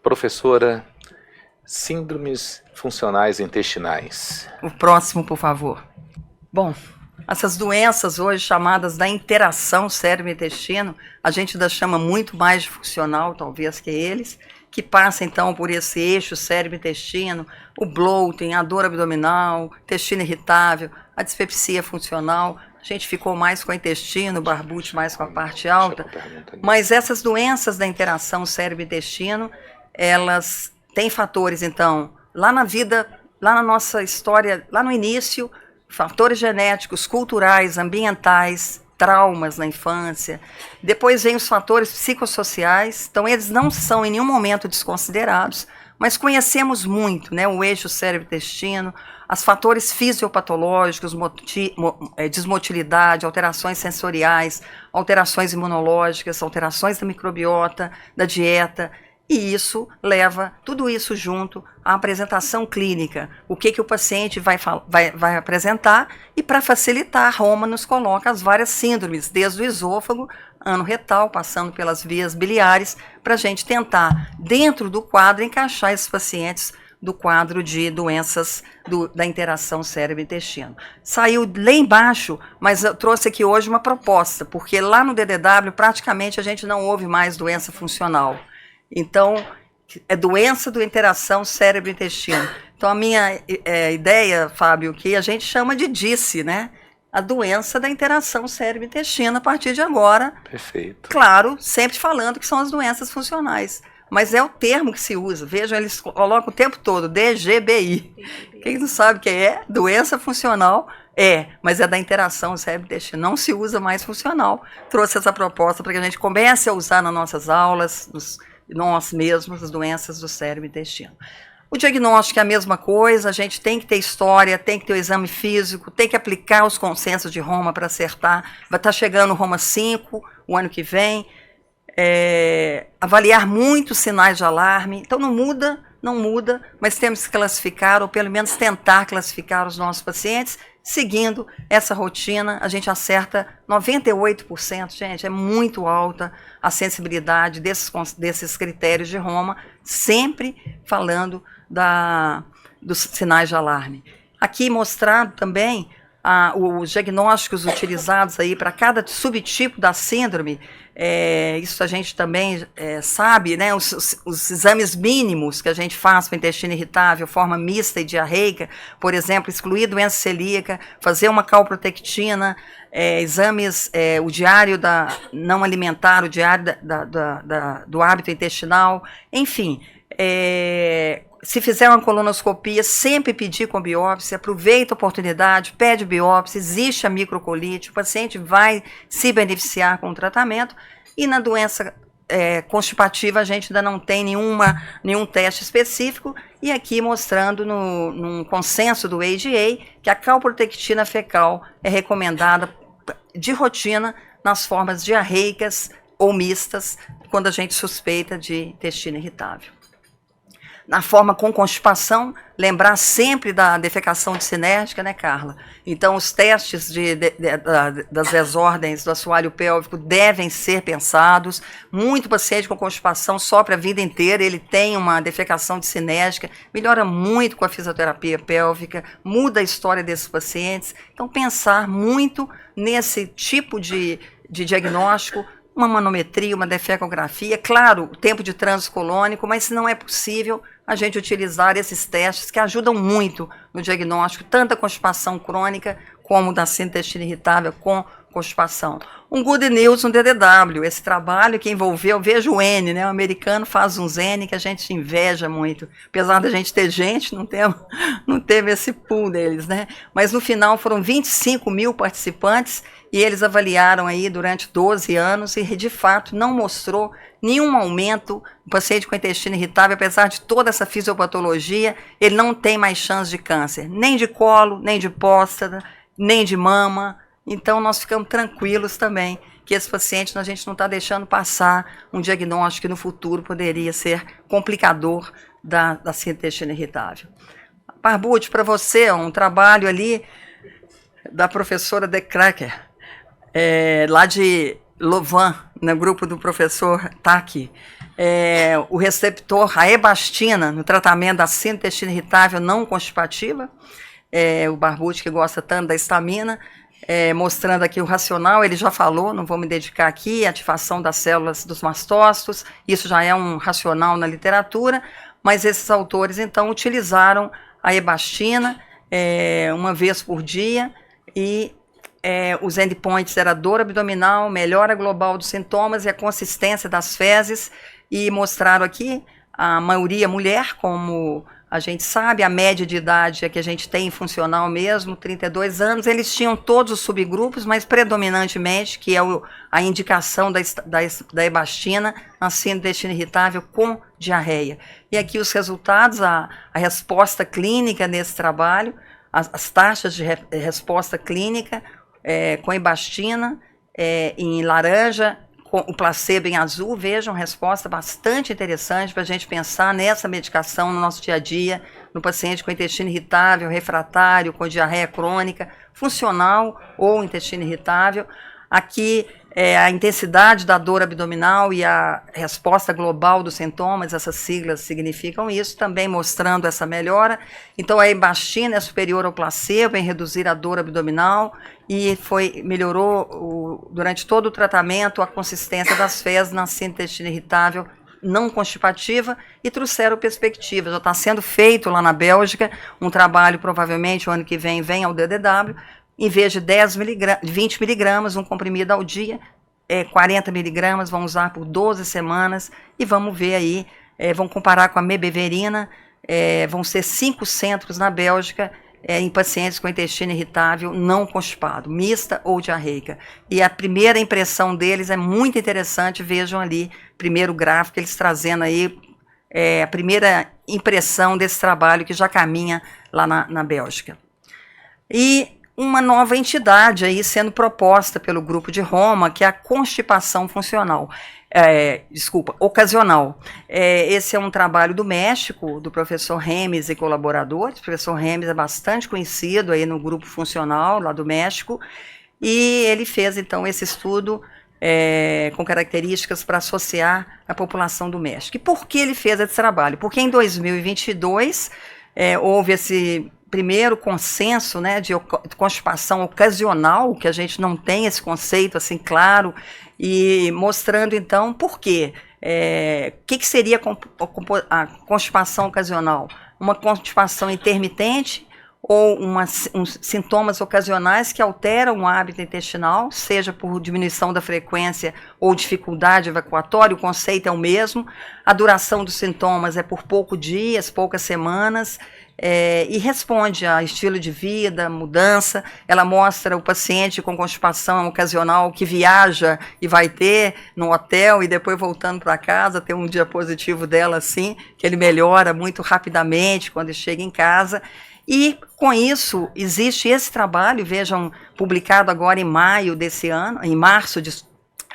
Professora, síndromes funcionais intestinais. O próximo, por favor. Bom, essas doenças hoje chamadas da interação cérebro-intestino, a gente ainda chama muito mais de funcional, talvez, que eles, que passa então por esse eixo cérebro-intestino, o bloating, a dor abdominal, intestino irritável, a dispepsia funcional. A gente ficou mais com o intestino, o Barbucci mais com a parte alta. Mas essas doenças da interação cérebro-intestino, elas têm fatores, então, lá na vida, lá na nossa história, lá no início, fatores genéticos, culturais, ambientais, traumas na infância. Depois vem os fatores psicossociais. Então, eles não são em nenhum momento desconsiderados, mas conhecemos muito, né, o eixo cérebro-intestino, os fatores fisiopatológicos, desmotilidade, alterações sensoriais, alterações imunológicas, alterações da microbiota, da dieta. E isso leva tudo isso junto à apresentação clínica, o que o paciente vai apresentar, e para facilitar, Roma nos coloca as várias síndromes, desde o esôfago, ano retal, passando pelas vias biliares, para a gente tentar, dentro do quadro, encaixar esses pacientes do quadro de doenças da interação cérebro-intestino. Saiu lá embaixo, mas eu trouxe aqui hoje uma proposta, porque lá no DDW praticamente a gente não ouve mais doença funcional. Então, é doença da interação cérebro-intestino. Então, a minha ideia, Fábio, que a gente chama de DICE, né? A doença da interação cérebro-intestino a partir de agora. Perfeito. Claro, sempre falando que são as doenças funcionais. Mas é o termo que se usa. Vejam, eles colocam o tempo todo, DGBI. Quem não sabe o que é doença funcional, mas é da interação cérebro-intestino. Não se usa mais funcional. Trouxe essa proposta para que a gente comece a usar nas nossas aulas, nós mesmos, as doenças do cérebro-intestino. O diagnóstico é a mesma coisa, a gente tem que ter história, tem que ter o exame físico, tem que aplicar os consensos de Roma para acertar. Vai estar chegando o Roma 5, o ano que vem. Avaliar muitos sinais de alarme. Então não muda, mas temos que classificar, ou pelo menos tentar classificar os nossos pacientes. Seguindo essa rotina, a gente acerta 98%, gente, é muito alta a sensibilidade desses critérios de Roma, sempre falando dos sinais de alarme. Aqui mostrado também os diagnósticos utilizados aí para cada subtipo da síndrome. Isso a gente também sabe, né? Os exames mínimos que a gente faz para o intestino irritável, forma mista e diarreica, por exemplo, excluir doença celíaca, fazer uma calprotectina, exames, o diário não alimentar, o diário do hábito intestinal, enfim. Se fizer uma colonoscopia, sempre pedir com biópsia, aproveita a oportunidade, pede biópsia, existe a microcolite, o paciente vai se beneficiar com o tratamento. E na doença constipativa a gente ainda não tem nenhum teste específico, e aqui mostrando num consenso do AGA que a calprotectina fecal é recomendada de rotina nas formas diarreicas ou mistas, quando a gente suspeita de intestino irritável. Na forma com constipação, lembrar sempre da defecação dissinérgica, né, Carla? Então, os testes das desordens do assoalho pélvico devem ser pensados. Muito paciente com constipação sofre a vida inteira, ele tem uma defecação dissinérgica, melhora muito com a fisioterapia pélvica, muda a história desses pacientes. Então, pensar muito nesse tipo de diagnóstico, uma manometria, uma defecografia, claro, o tempo de trânsito colônico, mas se não é possível, a gente utilizar esses testes que ajudam muito no diagnóstico, tanto da constipação crônica como da síndrome do intestino irritável com constipação. Um good news no DDW, esse trabalho que envolveu, veja o N, né? O americano faz uns N que a gente inveja muito, apesar da gente ter gente, não teve esse pool deles, né? Mas no final foram 25 mil participantes e eles avaliaram aí durante 12 anos e de fato não mostrou nenhum aumento. O paciente com intestino irritável, apesar de toda essa fisiopatologia, ele não tem mais chance de câncer, nem de colo, nem de próstata, nem de mama. Então, nós ficamos tranquilos também que esse paciente a gente não está deixando passar um diagnóstico que no futuro poderia ser complicador da síndrome do intestino irritável. Barbucci, para você, um trabalho ali da professora De Cracker, lá de Lovan, no grupo do professor, está aqui. O receptor, a ebastina, no tratamento da síndrome do intestino irritável não constipativa, o Barbucci, que gosta tanto da histamina, mostrando aqui o racional, ele já falou, não vou me dedicar aqui, ativação das células dos mastócitos, isso já é um racional na literatura, mas esses autores, então, utilizaram a ebastina uma vez por dia, e os endpoints era dor abdominal, melhora global dos sintomas e a consistência das fezes, e mostraram aqui a maioria mulher, como a gente sabe, a média de idade é que a gente tem funcional mesmo, 32 anos, eles tinham todos os subgrupos, mas predominantemente, que é a indicação da ebastina na síndrome do intestino irritável com diarreia. E aqui os resultados, a resposta clínica nesse trabalho, as taxas de resposta clínica com ebastina em laranja, com o placebo em azul, vejam, resposta bastante interessante para a gente pensar nessa medicação no nosso dia a dia, no paciente com intestino irritável, refratário, com diarreia crônica, funcional ou intestino irritável. Aqui a intensidade da dor abdominal e a resposta global dos sintomas, essas siglas significam isso, também mostrando essa melhora. Então a ebastina é superior ao placebo em reduzir a dor abdominal e melhorou durante todo o tratamento a consistência das fezes na síndrome do intestino irritável não constipativa e trouxeram perspectivas. Já está sendo feito lá na Bélgica um trabalho, provavelmente o ano que vem ao DDW, em vez de 20 miligramas, um comprimido ao dia, 40 miligramas, vão usar por 12 semanas, e vamos ver aí, vão comparar com a mebeverina, vão ser 5 centros na Bélgica, em pacientes com intestino irritável não constipado, mista ou diarreica. E a primeira impressão deles é muito interessante, vejam ali, primeiro gráfico, eles trazendo aí a primeira impressão desse trabalho que já caminha lá na Bélgica. E uma nova entidade aí sendo proposta pelo grupo de Roma, que é a constipação funcional. Ocasional. Esse é um trabalho do México, do professor Remes e colaboradores. O professor Remes é bastante conhecido aí no grupo funcional lá do México, e ele fez então esse estudo com características para associar a população do México. E por que ele fez esse trabalho? Porque em 2022 houve esse primeiro consenso, né, de constipação ocasional, que a gente não tem esse conceito assim claro, e mostrando então por quê. Que seria a constipação ocasional? Uma constipação intermitente ou sintomas ocasionais que alteram o hábito intestinal, seja por diminuição da frequência ou dificuldade evacuatória, o conceito é o mesmo, a duração dos sintomas é por poucos dias, poucas semanas, e responde a estilo de vida, mudança. Ela mostra o paciente com constipação ocasional que viaja e vai ter no hotel e depois voltando para casa, tem um diapositivo dela assim, que ele melhora muito rapidamente quando chega em casa. E com isso existe esse trabalho, vejam, publicado agora em maio desse ano, em março,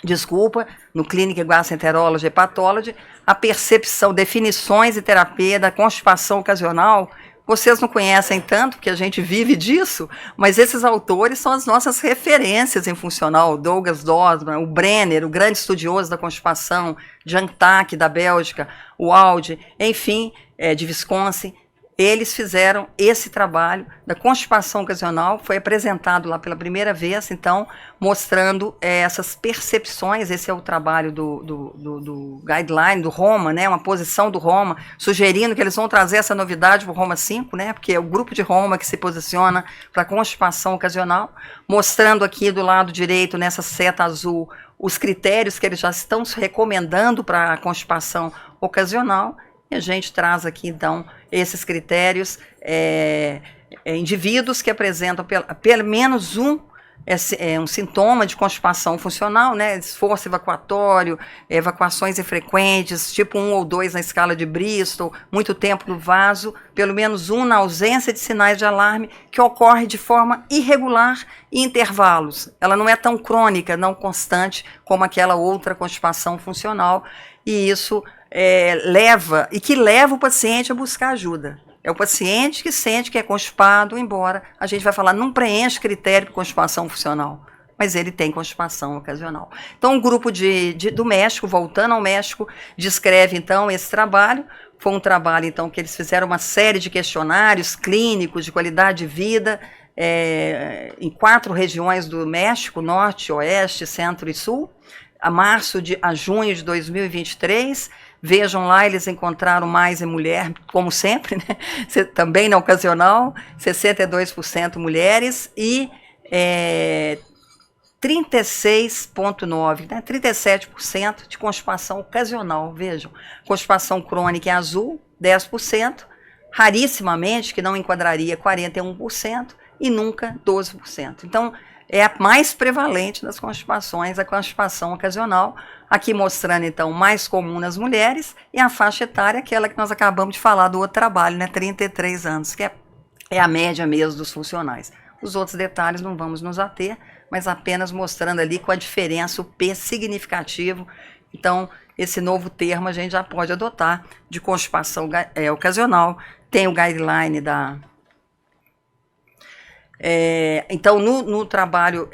desculpa, no Clinical Gastroenterology e Pathology, a percepção, definições e terapia da constipação ocasional. Vocês não conhecem tanto, porque a gente vive disso, mas esses autores são as nossas referências em funcional. O Douglas Dosman, o Brenner, o grande estudioso da constipação, Jan Tak, da Bélgica, o Aldi, enfim, de Wisconsin. Eles fizeram esse trabalho da constipação ocasional, foi apresentado lá pela primeira vez, então, mostrando essas percepções. Esse é o trabalho do guideline, do Roma, né, uma posição do Roma, sugerindo que eles vão trazer essa novidade para o Roma 5, né, porque é o grupo de Roma que se posiciona para a constipação ocasional, mostrando aqui do lado direito, nessa seta azul, os critérios que eles já estão se recomendando para a constipação ocasional. E a gente traz aqui, então, esses critérios, indivíduos que apresentam pelo menos um sintoma de constipação funcional, né, esforço evacuatório, evacuações infrequentes, tipo 1 ou 2 na escala de Bristol, muito tempo no vaso, pelo menos um na ausência de sinais de alarme, que ocorre de forma irregular e em intervalos. Ela não é tão crônica, não constante, como aquela outra constipação funcional, e isso leva o paciente a buscar ajuda. É o paciente que sente que é constipado, embora a gente vai falar, não preenche critério para constipação funcional. mas ele tem constipação ocasional. Então, o grupo do México, voltando ao México, descreve, então, esse trabalho. Foi um trabalho, então, que eles fizeram uma série de questionários clínicos de qualidade de vida em 4 regiões do México, Norte, Oeste, Centro e Sul, a junho de 2023. Vejam lá, eles encontraram mais em mulher, como sempre, né? Também na ocasional, 62% mulheres e 36,9%, né? 37% de constipação ocasional, vejam. Constipação crônica é azul, 10%, rarissimamente, que não enquadraria 41%, e nunca 12%. Então, é a mais prevalente das constipações, a constipação ocasional, aqui mostrando, então, mais comum nas mulheres, e a faixa etária, aquela que nós acabamos de falar do outro trabalho, né, 33 anos, que é a média mesmo dos funcionais. Os outros detalhes não vamos nos ater, mas apenas mostrando ali com a diferença, o P significativo. Então, esse novo termo a gente já pode adotar, de constipação ocasional. Tem o guideline da... então, no trabalho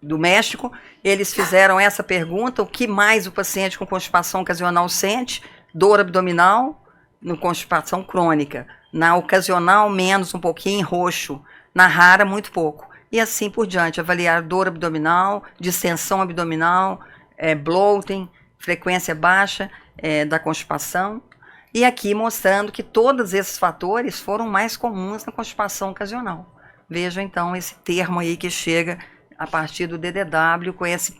do México, eles fizeram essa pergunta: o que mais o paciente com constipação ocasional sente? Dor abdominal, no constipação crônica. Na ocasional, menos, um pouquinho, roxo. Na rara, muito pouco. E assim por diante. Avaliar dor abdominal, distensão abdominal, bloating, frequência baixa da constipação. E aqui mostrando que todos esses fatores foram mais comuns na constipação ocasional. Veja, então, esse termo aí que chega a partir do DDW com esse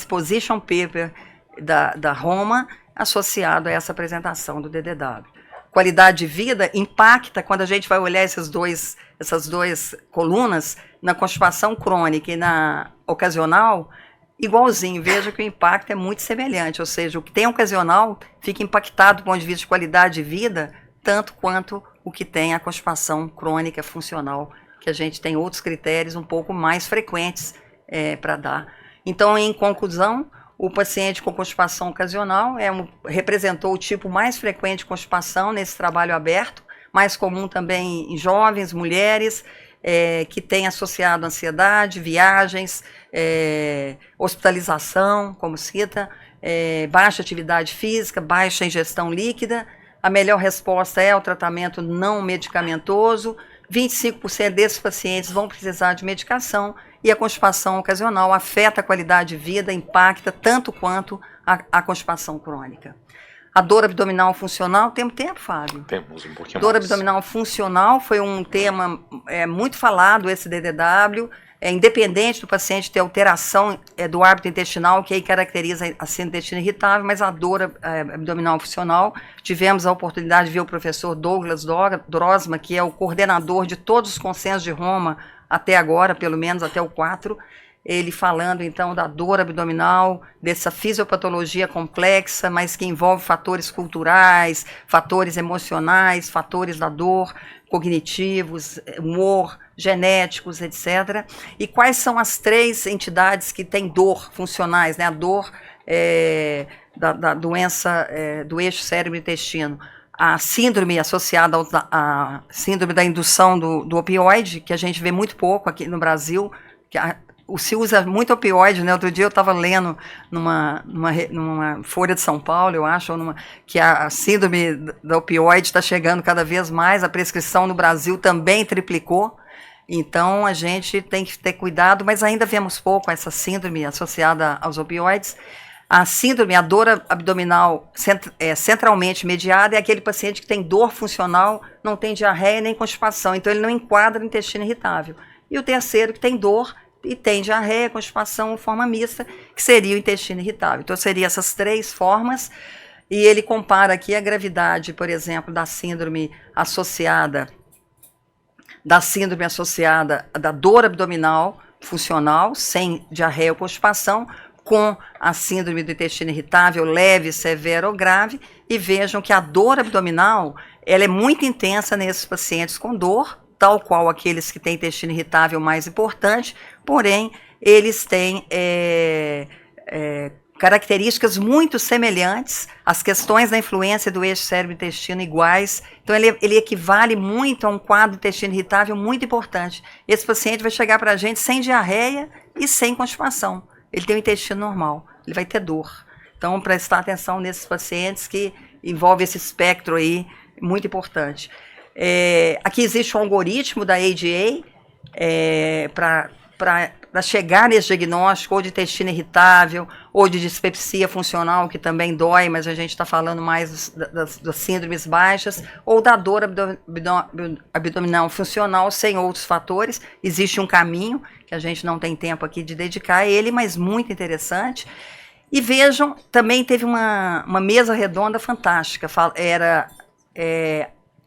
position paper da Roma associado a essa apresentação do DDW. Qualidade de vida impacta, quando a gente vai olhar essas duas colunas, na constipação crônica e na ocasional, igualzinho. Veja que o impacto é muito semelhante, ou seja, o que tem ocasional fica impactado do ponto de vista de qualidade de vida, tanto quanto o que tem a constipação crônica funcional, que a gente tem outros critérios um pouco mais frequentes para dar. Então, em conclusão, o paciente com constipação ocasional representou o tipo mais frequente de constipação nesse trabalho aberto, mais comum também em jovens, mulheres, que tem associado ansiedade, viagens, hospitalização, como cita, baixa atividade física, baixa ingestão líquida. A melhor resposta é o tratamento não medicamentoso. 25% desses pacientes vão precisar de medicação, e a constipação ocasional afeta a qualidade de vida, impacta tanto quanto a constipação crônica. A dor abdominal funcional, temos tempo, Fábio? Temos um pouquinho Dor mais. abdominal funcional foi um tema muito falado, esse DDW, independente do paciente ter alteração do hábito intestinal, que aí caracteriza a síndrome do intestino irritável, mas a dor abdominal funcional, tivemos a oportunidade de ver o professor Douglas Drosma, que é o coordenador de todos os consensos de Roma até agora, pelo menos até o 4, ele falando então da dor abdominal, dessa fisiopatologia complexa, mas que envolve fatores culturais, fatores emocionais, fatores da dor, cognitivos, humor, genéticos, etc. E quais são as 3 entidades que têm dor funcionais, né? A dor da doença do eixo cérebro-intestino. A síndrome associada à síndrome da indução do opioide, que a gente vê muito pouco aqui no Brasil, que se usa muito opioide, né? Outro dia eu estava lendo numa Folha de São Paulo, eu acho, que a síndrome da opioide está chegando cada vez mais, a prescrição no Brasil também triplicou, então a gente tem que ter cuidado, mas ainda vemos pouco essa síndrome associada aos opioides. A síndrome, a dor abdominal centralmente mediada, é aquele paciente que tem dor funcional, não tem diarreia nem constipação, então ele não enquadra no intestino irritável. E o terceiro, que tem dor e tem diarreia, constipação, forma mista, que seria o intestino irritável. Então, seriam essas 3 formas, e ele compara aqui a gravidade, por exemplo, da síndrome associada da dor abdominal funcional, sem diarreia ou constipação, com a síndrome do intestino irritável leve, severa ou grave, e vejam que a dor abdominal ela é muito intensa nesses pacientes com dor, tal qual aqueles que têm intestino irritável mais importante, porém, eles têm características muito semelhantes, as questões da influência do eixo cérebro-intestino iguais, então ele equivale muito a um quadro intestino irritável muito importante. Esse paciente vai chegar para a gente sem diarreia e sem constipação, ele tem um intestino normal, ele vai ter dor. Então, prestar atenção nesses pacientes que envolve esse espectro aí, muito importante. Aqui existe um algoritmo da ADA para chegar nesse diagnóstico ou de intestino irritável, ou de dispepsia funcional, que também dói, mas a gente está falando mais das síndromes baixas, ou da dor abdominal funcional sem outros fatores. Existe um caminho, que a gente não tem tempo aqui de dedicar a ele, mas muito interessante. E vejam, também teve uma mesa redonda fantástica, era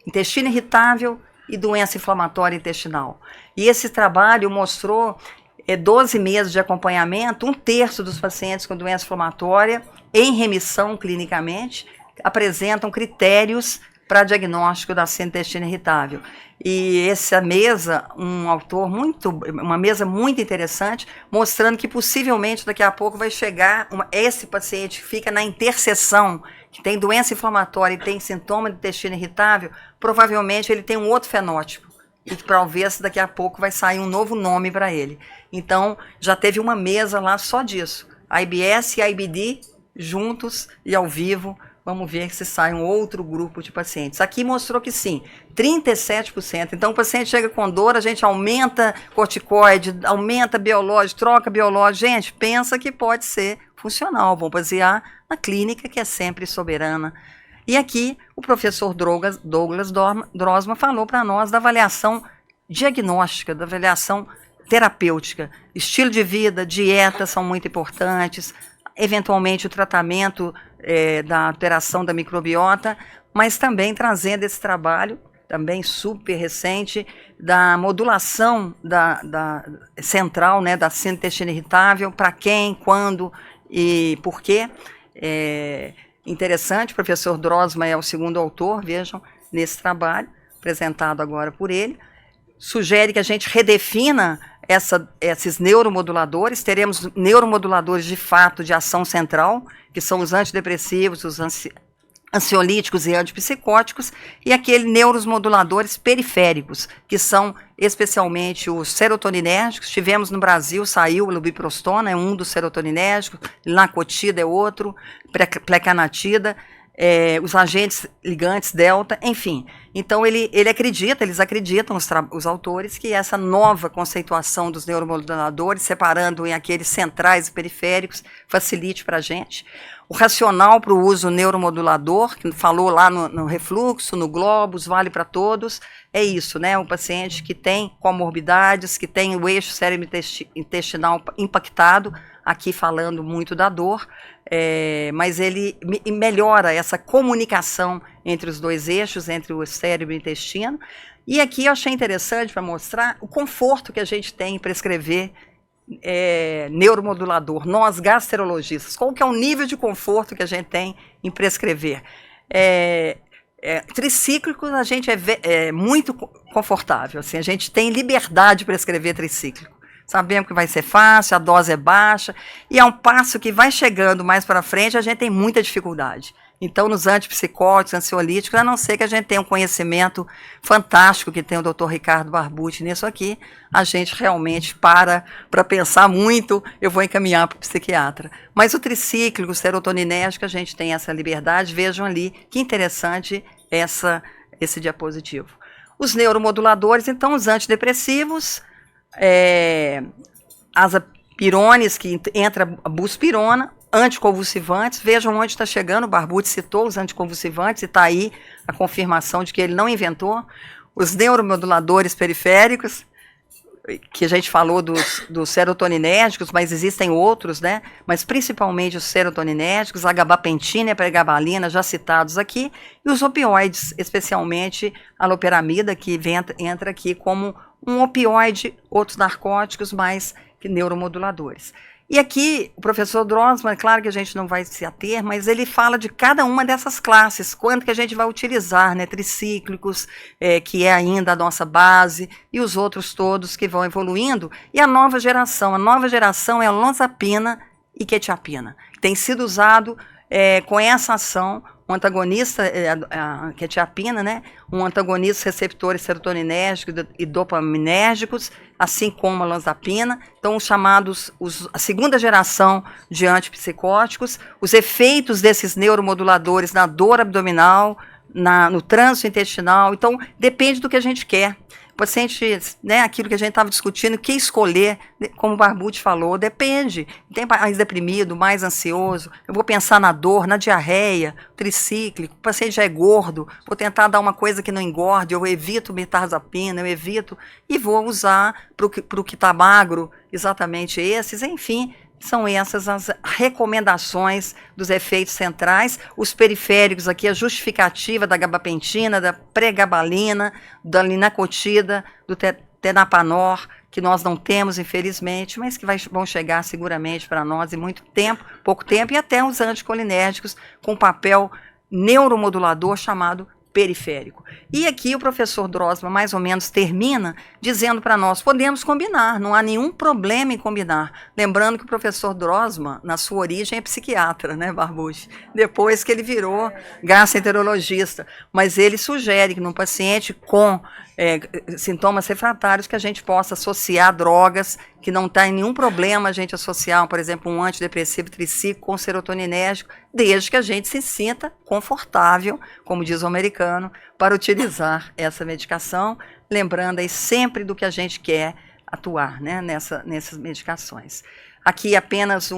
intestino irritável e doença inflamatória intestinal. E esse trabalho mostrou 12 meses de acompanhamento, 1/3 dos pacientes com doença inflamatória em remissão clinicamente apresentam critérios para diagnóstico da síndrome do intestino irritável. E essa mesa, uma mesa muito interessante, mostrando que possivelmente daqui a pouco vai chegar esse paciente que fica na interseção, que tem doença inflamatória e tem sintoma de intestino irritável, provavelmente ele tem um outro fenótipo. E que talvez daqui a pouco vai sair um novo nome para ele. Então, já teve uma mesa lá só disso. IBS e IBD juntos e ao vivo. Vamos ver se sai um outro grupo de pacientes. Aqui mostrou que sim, 37%. Então, o paciente chega com dor, a gente aumenta corticoide, aumenta biológico, troca biológico. Gente, pensa que pode ser funcional. Vamos basear na clínica, que é sempre soberana. E aqui o professor Douglas Drosma falou para nós da avaliação diagnóstica, da avaliação terapêutica. Estilo de vida, dieta são muito importantes, eventualmente o tratamento da alteração da microbiota, mas também trazendo esse trabalho, também super recente, da modulação central, né, da síndrome do intestino irritável, para quem, quando e por quê. Interessante, o professor Drosma é o segundo autor, vejam, nesse trabalho, apresentado agora por ele. Sugere que a gente redefina esses neuromoduladores, teremos neuromoduladores de fato de ação central, que são os antidepressivos, os ansiolíticos e antipsicóticos, e aqueles neuromoduladores periféricos, que são especialmente os serotoninérgicos. Tivemos no Brasil, saiu o lubiprostona, é um dos serotoninérgicos, linacotida é outro, plecanatida, os agentes ligantes delta, enfim. Então eles acreditam, os autores, que essa nova conceituação dos neuromoduladores, separando em aqueles centrais e periféricos, facilite para a gente. O racional para o uso neuromodulador, que falou lá no refluxo, no globus, vale para todos, é isso, né? O paciente que tem comorbidades, que tem o eixo cérebro-intestinal impactado, aqui falando muito da dor, mas ele melhora essa comunicação entre os dois eixos, entre o cérebro e o intestino. E aqui eu achei interessante para mostrar o conforto que a gente tem em prescrever neuromodulador, nós gastrologistas, qual que é o nível de conforto que a gente tem em prescrever. Tricíclicos a gente é muito confortável, assim, a gente tem liberdade de prescrever tricíclico. Sabemos que vai ser fácil, a dose é baixa, e é um passo que vai chegando mais para frente, a gente tem muita dificuldade. Então, nos antipsicóticos, ansiolíticos, a não ser que a gente tenha um conhecimento fantástico que tem o Dr. Ricardo Barbucci nisso aqui, a gente realmente para pensar muito, eu vou encaminhar para o psiquiatra. Mas o tricíclico, o serotoninérgico, a gente tem essa liberdade. Vejam ali, que interessante esse diapositivo. Os neuromoduladores, então, os antidepressivos, azapirones, que entra a buspirona, anticonvulsivantes. Vejam onde está chegando, o Barbucci citou os anticonvulsivantes, e está aí a confirmação de que ele não inventou. Os neuromoduladores periféricos, que a gente falou dos serotoninérgicos, mas existem outros, né? Mas principalmente os serotoninérgicos, a gabapentina e a pregabalina, já citados aqui, e os opioides, especialmente a loperamida, que entra aqui como um opioide, outros narcóticos, mais que neuromoduladores. E aqui, o professor Drosma, claro que a gente não vai se ater, mas ele fala de cada uma dessas classes, quanto que a gente vai utilizar, né, tricíclicos, que é ainda a nossa base, e os outros todos que vão evoluindo, e a nova geração é a olanzapina e quetiapina. Tem sido usado com essa ação, um antagonista, a quetiapina, né? Um antagonista receptores serotoninérgicos e dopaminérgicos, assim como a olanzapina. Então, os chamados, a segunda geração de antipsicóticos, os efeitos desses neuromoduladores na dor abdominal, no trânsito intestinal. Então, depende do que a gente quer. O paciente, né, aquilo que a gente estava discutindo, o que escolher, como o Barbucci falou, depende. Tem mais deprimido, mais ansioso, eu vou pensar na dor, na diarreia, tricíclico, o paciente já é gordo, vou tentar dar uma coisa que não engorde, eu evito mirtazapina, eu evito, e vou usar para o que está magro, exatamente esses, enfim. São essas as recomendações dos efeitos centrais. Os periféricos aqui, a justificativa da gabapentina, da pregabalina, da linacotida, do tenapanor, que nós não temos, infelizmente, mas que vão chegar seguramente para nós em muito tempo, pouco tempo, e até os anticolinérgicos com papel neuromodulador chamado periférico. E aqui o professor Drosma mais ou menos termina dizendo para nós, podemos combinar, não há nenhum problema em combinar. Lembrando que o professor Drosma, na sua origem, é psiquiatra, né, Barbucci? Depois que ele virou gastroenterologista. Mas ele sugere que num paciente com sintomas refratários que a gente possa associar drogas, que não tem nenhum problema a gente associar, por exemplo, um antidepressivo tricíclico com serotoninérgico, desde que a gente se sinta confortável, como diz o americano, para utilizar essa medicação, lembrando aí sempre do que a gente quer atuar, né, nessas medicações. Aqui apenas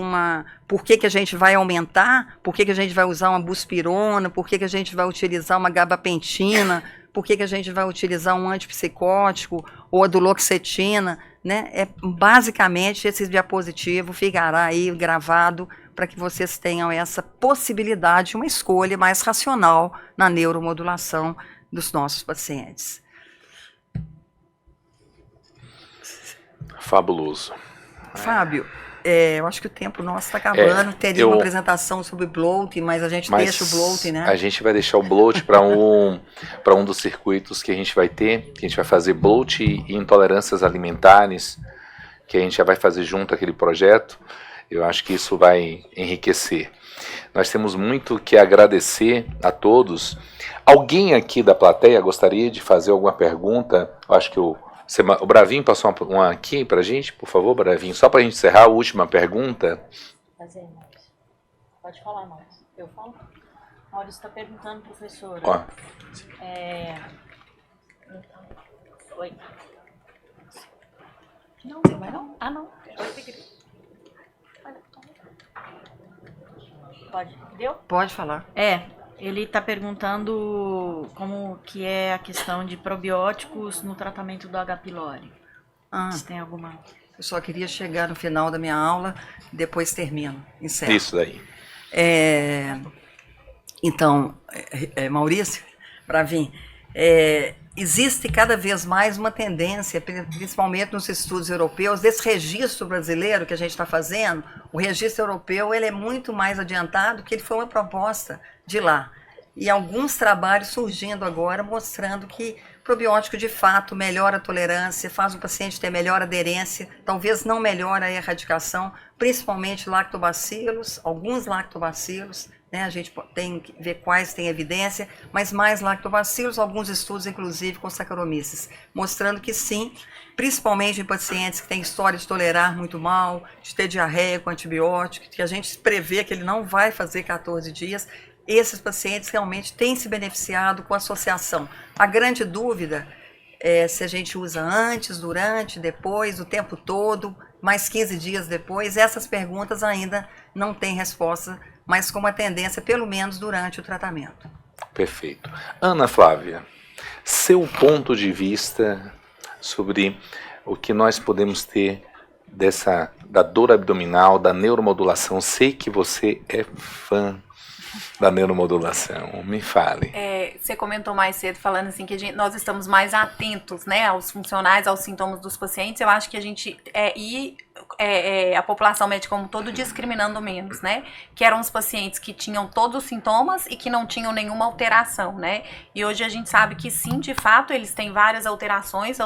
por que a gente vai aumentar, por que a gente vai usar uma buspirona, por que a gente vai utilizar uma gabapentina, por que a gente vai utilizar um antipsicótico ou a duloxetina, né? Basicamente, esse diapositivo ficará aí gravado para que vocês tenham essa possibilidade, uma escolha mais racional na neuromodulação dos nossos pacientes. Fabuloso. Fábio, eu acho que o tempo nosso está acabando. Teria uma apresentação sobre bloating, mas a gente deixa o bloating, né? A gente vai deixar o bloating para um dos circuitos que a gente vai ter, que a gente vai fazer bloating e intolerâncias alimentares, que a gente já vai fazer junto aquele projeto. Eu acho que isso vai enriquecer. Nós temos muito que agradecer a todos. Alguém aqui da plateia gostaria de fazer alguma pergunta? Eu acho que o Bravinho passou uma aqui para a gente, por favor, Bravinho. Só para a gente encerrar a última pergunta. Fazer, Maurício. Pode falar, Maurício. Eu falo. Maurício está perguntando, professora. Ó. Oi. Não, você vai não? Ah, não. Pode. Deu? Pode falar. Ele está perguntando como que é a questão de probióticos no tratamento do H. pylori. Se tem alguma... Eu só queria chegar no final da minha aula, depois termino, encerro. Isso daí. Então, Maurício, Bravin, existe cada vez mais uma tendência, principalmente nos estudos europeus, desse registro brasileiro que a gente está fazendo. O registro europeu ele é muito mais adiantado, porque ele foi uma proposta de lá. E alguns trabalhos surgindo agora mostrando que probiótico de fato melhora a tolerância, faz o paciente ter melhor aderência, talvez não melhora a erradicação, principalmente lactobacilos, alguns lactobacilos, né? A gente tem que ver quais têm evidência, mas mais lactobacilos, alguns estudos inclusive com Saccharomyces, mostrando que sim, principalmente em pacientes que têm história de tolerar muito mal, de ter diarreia com antibiótico, que a gente prevê que ele não vai fazer 14 dias, esses pacientes realmente têm se beneficiado com a associação. A grande dúvida é se a gente usa antes, durante, depois, o tempo todo, mais 15 dias depois. Essas perguntas ainda não têm resposta, mas com uma tendência, pelo menos, durante o tratamento. Perfeito. Ana Flávia, seu ponto de vista sobre o que nós podemos ter da dor abdominal, da neuromodulação. Sei que você é fã da neuromodulação, me fale. Você comentou mais cedo falando assim que nós estamos mais atentos, né, aos funcionais, aos sintomas dos pacientes. Eu acho que a gente a população médica como um todo discriminando menos, né, que eram os pacientes que tinham todos os sintomas e que não tinham nenhuma alteração, né, e hoje a gente sabe que sim, de fato, eles têm várias alterações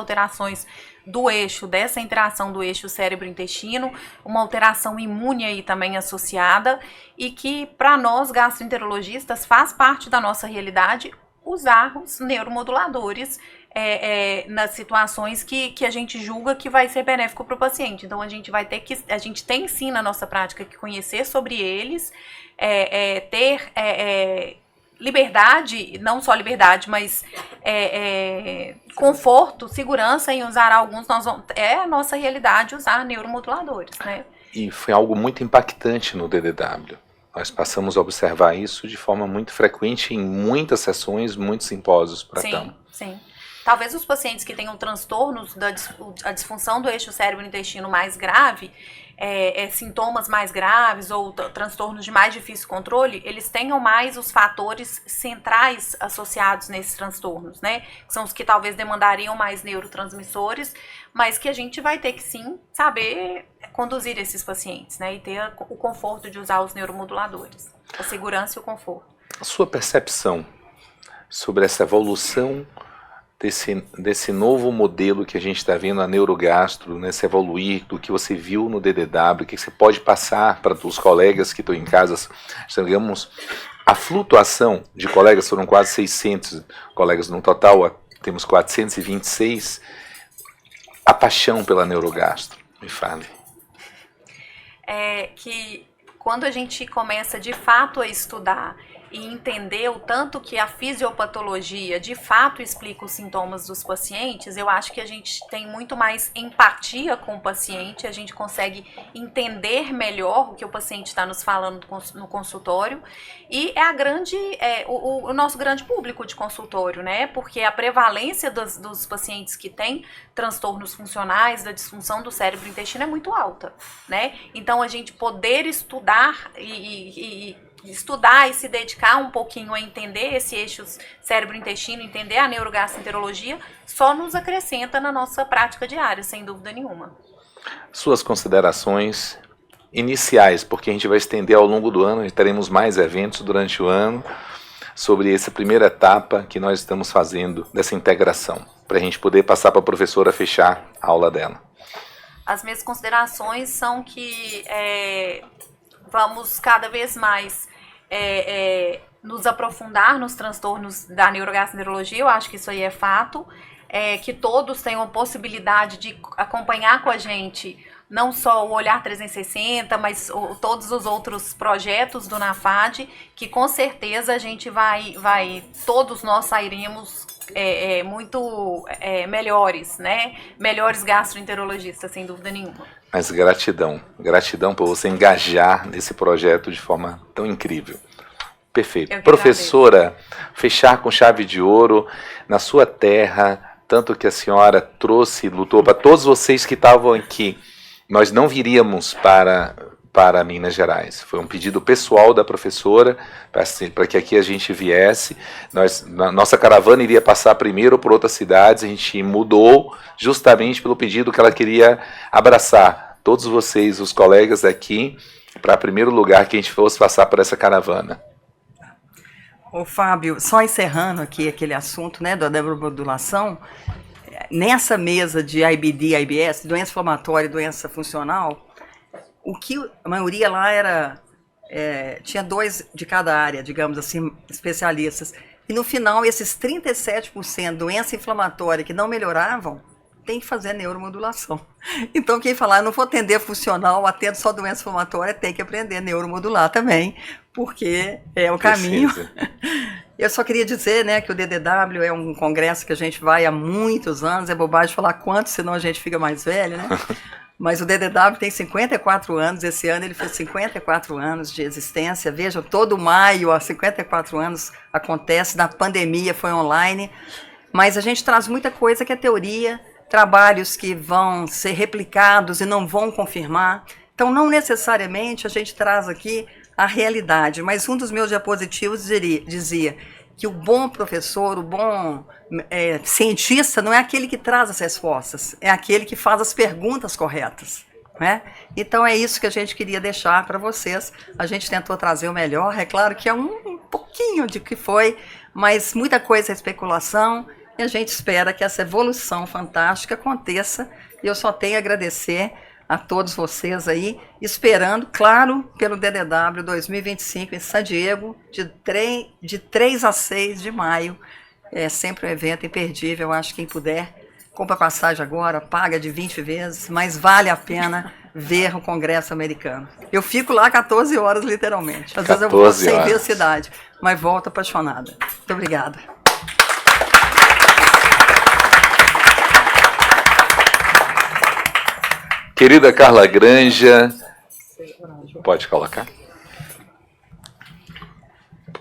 do eixo, dessa interação do eixo cérebro-intestino, uma alteração imune aí também associada, e que para nós gastroenterologistas faz parte da nossa realidade usar os neuromoduladores nas situações que a gente julga que vai ser benéfico para o paciente. Então a gente tem sim na nossa prática que conhecer sobre eles, ter liberdade, não só liberdade, mas conforto, segurança em usar alguns. É a nossa realidade usar neuromoduladores, né? E foi algo muito impactante no DDW. Nós passamos a observar isso de forma muito frequente em muitas sessões, muitos simpósios para TAM. Sim. Talvez os pacientes que tenham transtornos a disfunção do eixo cérebro-intestino mais grave, sintomas mais graves ou transtornos de mais difícil controle, eles tenham mais os fatores centrais associados nesses transtornos, né? Que são os que talvez demandariam mais neurotransmissores, mas que a gente vai ter que sim saber conduzir esses pacientes, né? E ter o conforto de usar os neuromoduladores, a segurança e o conforto. A sua percepção sobre essa evolução desse novo modelo que a gente está vendo na neurogastro, né, se evoluir, do que você viu no DDW, o que você pode passar para os colegas que estão em casa, digamos, a flutuação de colegas, foram quase 600 colegas no total, temos 426, a paixão pela neurogastro, me fale. Que quando a gente começa de fato a estudar e entender o tanto que a fisiopatologia de fato explica os sintomas dos pacientes, eu acho que a gente tem muito mais empatia com o paciente, a gente consegue entender melhor o que o paciente está nos falando no consultório, e o nosso grande público de consultório, né? Porque a prevalência dos pacientes que têm transtornos funcionais, da disfunção do cérebro-intestino é muito alta, né? Então a gente poder estudar e se dedicar um pouquinho a entender esse eixo cérebro-intestino, entender a neurogastroenterologia, só nos acrescenta na nossa prática diária, sem dúvida nenhuma. Suas considerações iniciais, porque a gente vai estender ao longo do ano, e teremos mais eventos durante o ano, sobre essa primeira etapa que nós estamos fazendo dessa integração, para a gente poder passar para a professora fechar a aula dela. As minhas considerações são que vamos cada vez mais nos aprofundar nos transtornos da neurogastroenterologia, eu acho que isso aí é fato, que todos tenham a possibilidade de acompanhar com a gente não só o Olhar 360, mas todos os outros projetos do NAFAD, que com certeza a gente todos nós sairemos muito melhores, né? Melhores gastroenterologistas, sem dúvida nenhuma. Mas gratidão por você engajar nesse projeto de forma tão incrível. Perfeito. Professora, fechar com chave de ouro, na sua terra, tanto que a senhora trouxe, lutou para todos vocês que estavam aqui. Nós não viríamos para Minas Gerais. Foi um pedido pessoal da professora para que aqui a gente viesse. Nossa caravana iria passar primeiro por outras cidades, a gente mudou justamente pelo pedido que ela queria abraçar todos vocês, os colegas aqui, para primeiro lugar que a gente fosse passar por essa caravana. Ô Fábio, só encerrando aqui aquele assunto, né, da neuromodulação, nessa mesa de IBD, IBS, doença inflamatória e doença funcional, o que a maioria lá tinha 2 de cada área, digamos assim, especialistas. E no final, esses 37% de doença inflamatória que não melhoravam, tem que fazer neuromodulação. Então, quem falar, não vou atender funcional, atendo só doença inflamatória, tem que aprender a neuromodular também, porque é o caminho. Eu só queria dizer, né, que o DDW é um congresso que a gente vai há muitos anos, é bobagem falar quanto, senão a gente fica mais velho, né? Mas o DDW tem 54 anos, esse ano ele fez 54 anos de existência. Vejam, todo maio, há 54 anos, acontece, na pandemia foi online, mas a gente traz muita coisa que é teoria, trabalhos que vão ser replicados e não vão confirmar. Então, não necessariamente a gente traz aqui a realidade, mas um dos meus diapositivos dizia que o bom professor, o bom cientista não é aquele que traz as respostas, é aquele que faz as perguntas corretas, né? Então é isso que a gente queria deixar para vocês. A gente tentou trazer o melhor, é claro que é um pouquinho de que foi, mas muita coisa é especulação, e a gente espera que essa evolução fantástica aconteça. E eu só tenho a agradecer a todos vocês aí, esperando, claro, pelo DDW 2025 em San Diego, de 3 a 6 de maio. É sempre um evento imperdível. Eu acho que quem puder, compra passagem agora, paga de 20 vezes, mas vale a pena ver o Congresso americano. Eu fico lá 14 horas, literalmente. Às vezes eu vou sem ver a cidade, mas volto apaixonada. Muito obrigada. Querida Carla Granja, pode colocar?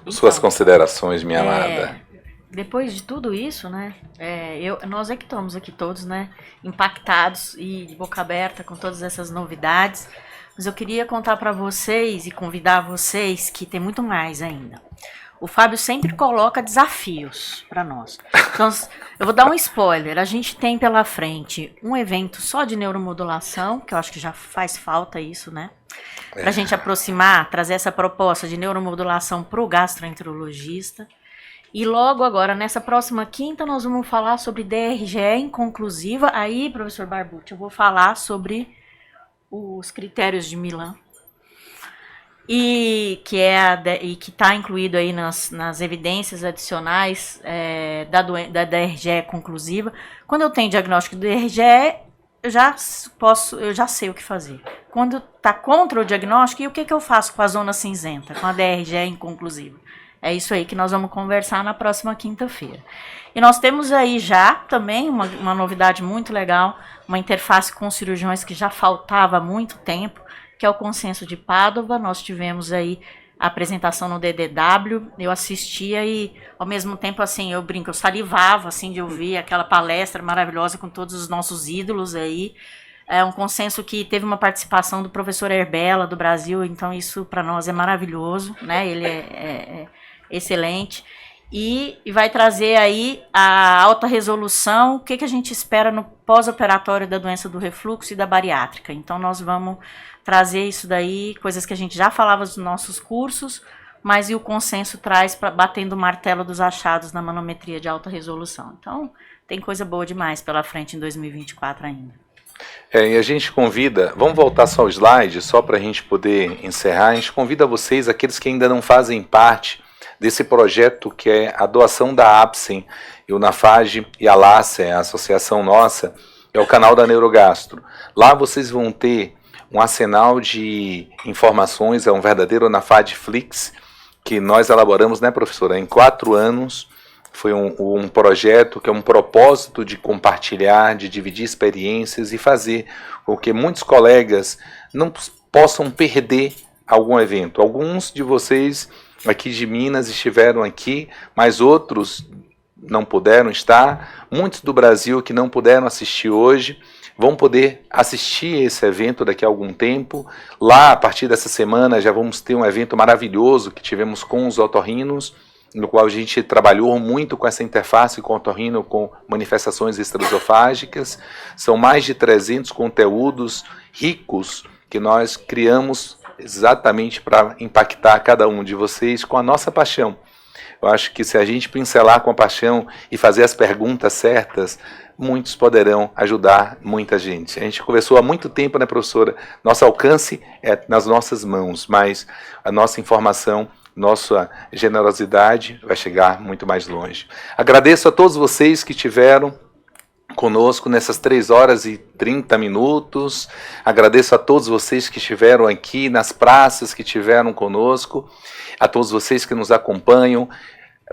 Suas considerações, minha amada. Depois de tudo isso, né, nós é que estamos aqui todos, né, impactados e de boca aberta com todas essas novidades, mas eu queria contar para vocês e convidar vocês que tem muito mais ainda. O Fábio sempre coloca desafios para nós. Então, eu vou dar um spoiler. A gente tem pela frente um evento só de neuromodulação, que eu acho que já faz falta isso, né? Para a gente aproximar, trazer essa proposta de neuromodulação para o gastroenterologista. E logo agora, nessa próxima quinta, nós vamos falar sobre DRGE inconclusiva. Aí, professor Barbucci, eu vou falar sobre os critérios de Milan. E que está incluído aí nas evidências adicionais da DRGE conclusiva. Quando eu tenho diagnóstico de DRGE, eu já sei o que fazer. Quando está contra o diagnóstico, e o que eu faço com a zona cinzenta, com a DRGE inconclusiva? É isso aí que nós vamos conversar na próxima quinta-feira. E nós temos aí já também uma novidade muito legal, uma interface com cirurgiões que já faltava há muito tempo, que é o Consenso de Pádua. Nós tivemos aí a apresentação no DDW, eu assistia e, ao mesmo tempo, assim, eu salivava, assim, de ouvir aquela palestra maravilhosa com todos os nossos ídolos aí. É um consenso que teve uma participação do professor Herbella, do Brasil, então isso para nós é maravilhoso, né? Ele é excelente. E vai trazer aí a alta resolução, o que a gente espera no pós-operatório da doença do refluxo e da bariátrica. Então, nós vamos trazer isso daí, coisas que a gente já falava nos nossos cursos, mas e o consenso traz batendo o martelo dos achados na manometria de alta resolução. Então, tem coisa boa demais pela frente em 2024 ainda. E a gente convida, vamos voltar só ao slide, só para a gente poder encerrar, a gente convida vocês, aqueles que ainda não fazem parte desse projeto que é a doação da APSEM, e o NAFAGE e a LACE, a associação nossa, é o canal da Neurogastro. Lá vocês vão ter um arsenal de informações, é um verdadeiro NAFAGE-Flix, que nós elaboramos, né, professora, em 4 anos. Foi um projeto que é um propósito de compartilhar, de dividir experiências e fazer com que muitos colegas não possam perder algum evento. Alguns de vocês aqui de Minas estiveram aqui, mas outros não puderam estar. Muitos do Brasil que não puderam assistir hoje vão poder assistir esse evento daqui a algum tempo. Lá, a partir dessa semana, já vamos ter um evento maravilhoso que tivemos com os otorrinos, no qual a gente trabalhou muito com essa interface com o otorrino, com manifestações extraesofágicas. São mais de 300 conteúdos ricos que nós criamos exatamente para impactar cada um de vocês com a nossa paixão. Eu acho que se a gente pincelar com a paixão e fazer as perguntas certas, muitos poderão ajudar muita gente. A gente conversou há muito tempo, né, professora? Nosso alcance é nas nossas mãos, mas a nossa informação, nossa generosidade vai chegar muito mais longe. Agradeço a todos vocês que tiveram conosco nessas 3 horas e 30 minutos. Agradeço a todos vocês que estiveram aqui nas praças, que estiveram conosco, a todos vocês que nos acompanham.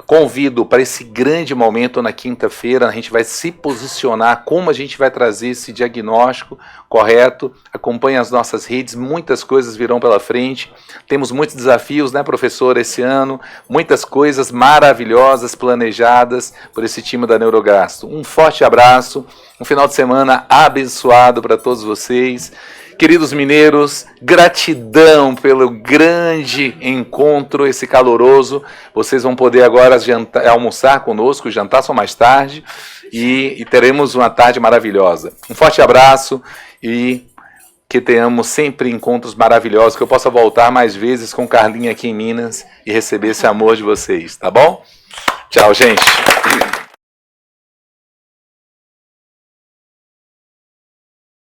Convido para esse grande momento na quinta-feira, a gente vai se posicionar, como a gente vai trazer esse diagnóstico correto. Acompanhe as nossas redes, muitas coisas virão pela frente. Temos muitos desafios, né, professor, esse ano, muitas coisas maravilhosas planejadas por esse time da Neurogastro. Um forte abraço, um final de semana abençoado para todos vocês. Queridos mineiros, gratidão pelo grande encontro, esse caloroso. Vocês vão poder agora almoçar conosco, jantar só mais tarde, e teremos uma tarde maravilhosa. Um forte abraço e que tenhamos sempre encontros maravilhosos, que eu possa voltar mais vezes com Carlinha aqui em Minas e receber esse amor de vocês, tá bom? Tchau, gente.